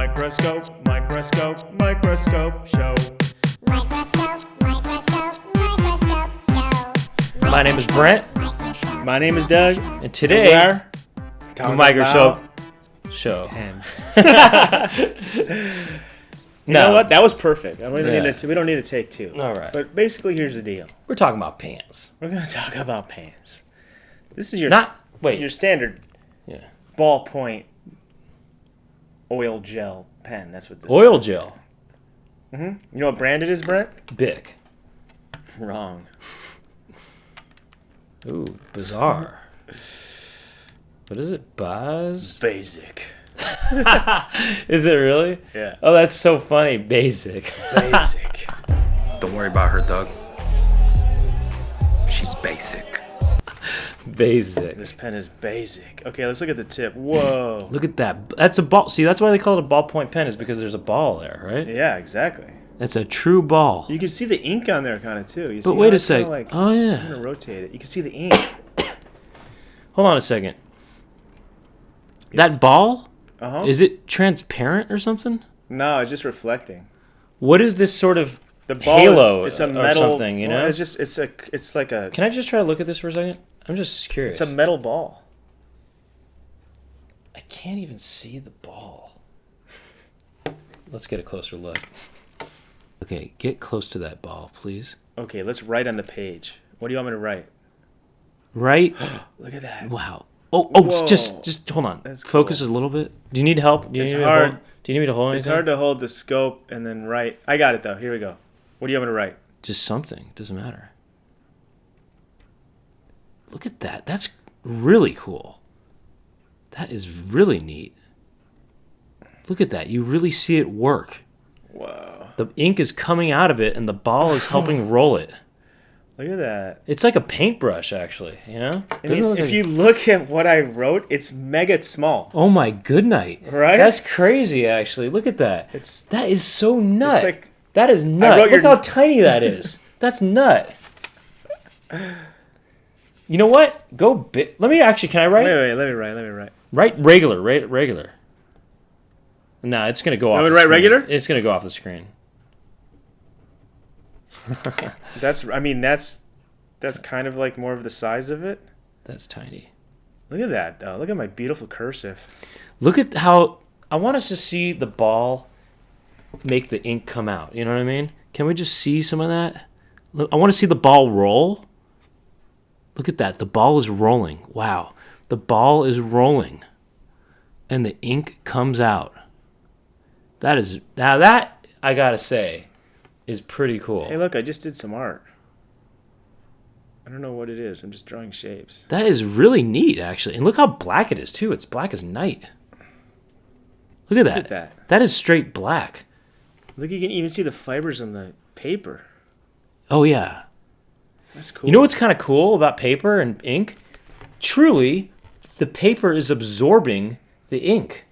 Microscope Show. My name is Brent. My name is Doug. And today, we're the Microscope Show. Pens. No. You know what? That was perfect. We don't, Yeah. we don't need to take two. All right. But basically, here's the deal. We're talking about pants. We're going to talk about pens. This is your your standard Yeah. ballpoint oil gel pen. That's what this Oil is. gel. You know what brand it is, Brent? Bic. Wrong. Ooh, bizarre. What is it? Buzz? Basic. Is it really? Yeah. Oh, that's so funny. Basic. Basic. Don't worry about her, Doug. She's basic. Basic. This pen is basic. Okay, let's look at the tip. Whoa. Look at that. That's a ball. See, that's why they call it a ballpoint pen, is because there's a ball there, right? Yeah, exactly. It's a true ball. You can see the ink on there kind of too. You But see wait how a it's kinda sec. like- Oh, I'm yeah. going to rotate it. You can see the ink. Hold on a second. Yes. That ball? Uh-huh. Is it transparent or something? No, it's just reflecting. What is this sort of The ball, halo it's a or metal something, you well, know? it's like a Can I just try to look at this for a second? I'm just curious. it's a metal ball. I can't even see the ball. Let's get a closer look. Okay, get close to that ball, please. Okay, let's write on the page. What do you want me to write? Right? Look at that. Wow. Oh, Whoa. just hold on. That's Focus cool. a little bit. Do you need help? Do you It's need hard. Me to hold? Do you need me to hold anything? It's hard to hold the scope and then write. I got it though. Here we go. What do you want me to write? Just something. Doesn't matter. Look at that. That's really cool. That is really neat. Look at that. You really see it work. Whoa. The ink is coming out of it, and the ball is helping roll it. Look at that. It's like a paintbrush, actually. You know? I Doesn't it mean, look if like- you look at what I wrote, it's mega small. Oh my good night. Right? That's crazy, actually. Look at that. That is so nut. It's like that is nut. wrote Look your- how tiny that is. That's nut. You know what? Go big. Let me actually. Can I write? wait, let me write. Write regular. Write regular. No, it's gonna go off. want me the to write screen. regular? It's gonna go off the screen. That's kind of like more of the size of it. That's tiny. Look at that though. Look at my beautiful cursive. Look at how I want us to see the ball make the ink come out. You know what I mean? Can we just see some of that? Look, I want to see the ball roll. Look at that. The ball is rolling. Wow. The ball is rolling. And the ink comes out. That I gotta say is pretty cool. Hey, look, I just did some art. I don't know what it is. I'm just drawing shapes. That is really neat, actually. And look how black it is, too. It's black as night. Look at that. Look at that. That is straight black. Look, you can even see the fibers on the paper. Oh, yeah. That's cool. You know what's kind of cool about paper and ink? Truly, the paper is absorbing the ink.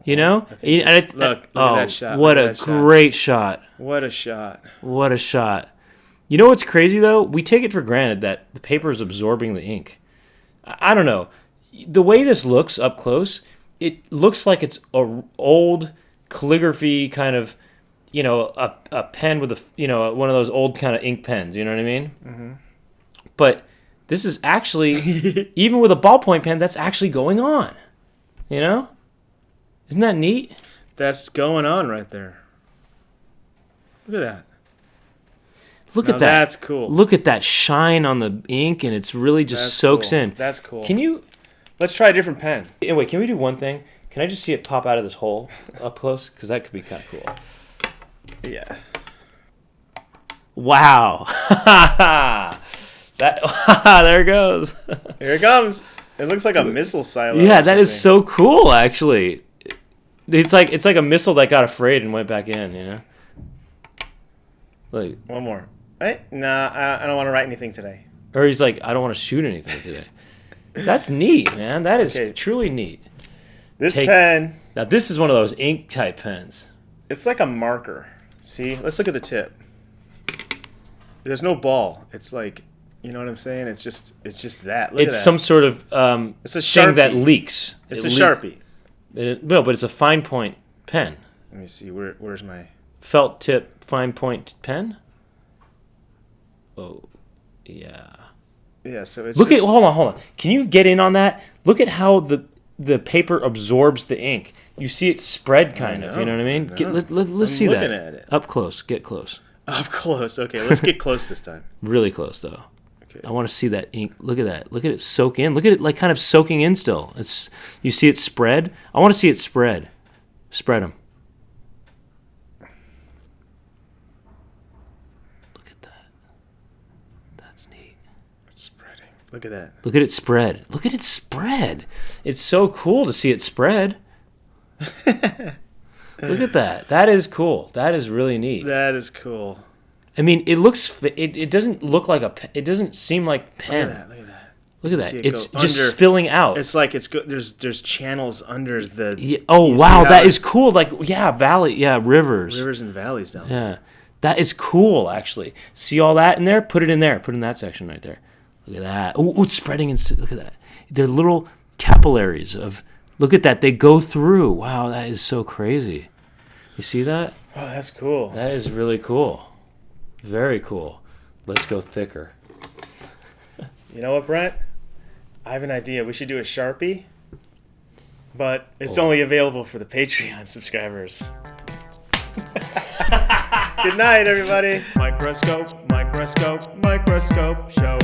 You know? Look at that shot. What Look a at that shot. great shot. What a shot. What a shot. You know what's crazy, though? We take it for granted that the paper is absorbing the ink. I don't know. The way this looks up close, it looks like it's a old calligraphy kind of, you know, a pen with one of those old kind of ink pens. You know what I mean? Mm-hmm. But this is actually, even with a ballpoint pen, that's actually going on. You know? Isn't that neat? That's going on right there. Look at that. Look Now at that. That's cool. Look at that shine on the ink, and it's really just That's soaks cool. in. That's cool. Can you? Let's try a different pen. Wait, can we do one thing? Can I just see it pop out of this hole up close? Because that could be kind of cool. Yeah. Wow. There it goes. Here it comes. It looks like a missile silo. Yeah, or that is something. so cool, actually. It's like a missile that got afraid and went back in, you know? Like, One more. Hey, nah, I don't want to write anything today. or he's like, I don't want to shoot anything today. That's neat, man. That is Okay. truly neat. This pen, Now, this is one of those ink type pens. it's like a marker. See? Let's look at the tip. There's no ball. It's like, you know what I'm saying? It's just that. Look at It's that. some sort of It's a thing that Sharpie. leaks. It's It a Sharpie. No, but it's a fine point pen. Let me see. Where's my Felt tip fine point pen. Oh, yeah. Yeah, so it's Look at hold on. Can you get in on that? Look at how the paper absorbs the ink. You see it spread kind of. You know what I mean? Let's see that. I'm looking at it. Up close. Get close. Up close. Okay, let's get close this time. Really close though. Okay. I want to see that ink. Look at that. Look at it soak in. Look at it like kind of soaking in still. You see it spread. I want to see it spread. Spread them. Look at that. That's neat. It's spreading. Look at that. Look at it spread. Look at it spread. It's so cool to see it spread. Look at that. That is cool. That is really neat. That is cool. I mean, it looks. It doesn't look like it doesn't seem like pen. Look at that. Look at that. Look at See that. it It's go just under. spilling out. It's like there's channels under the. Yeah, oh you wow, see that how is cool. Like rivers. rivers and valleys down there. Yeah, that is cool. Actually, see all that in there? Put it in there. Put it in that section right there. Look at that. Oh, it's spreading. Look at that. They're little capillaries of. Look at that. They go through. Wow, that is so crazy. You see that? Oh, that's cool. That is really cool. Very cool. Let's go thicker. You know what, Brent? I have an idea. We should do a Sharpie, but it's only available for the Patreon subscribers. Good night, everybody. Microscope Show.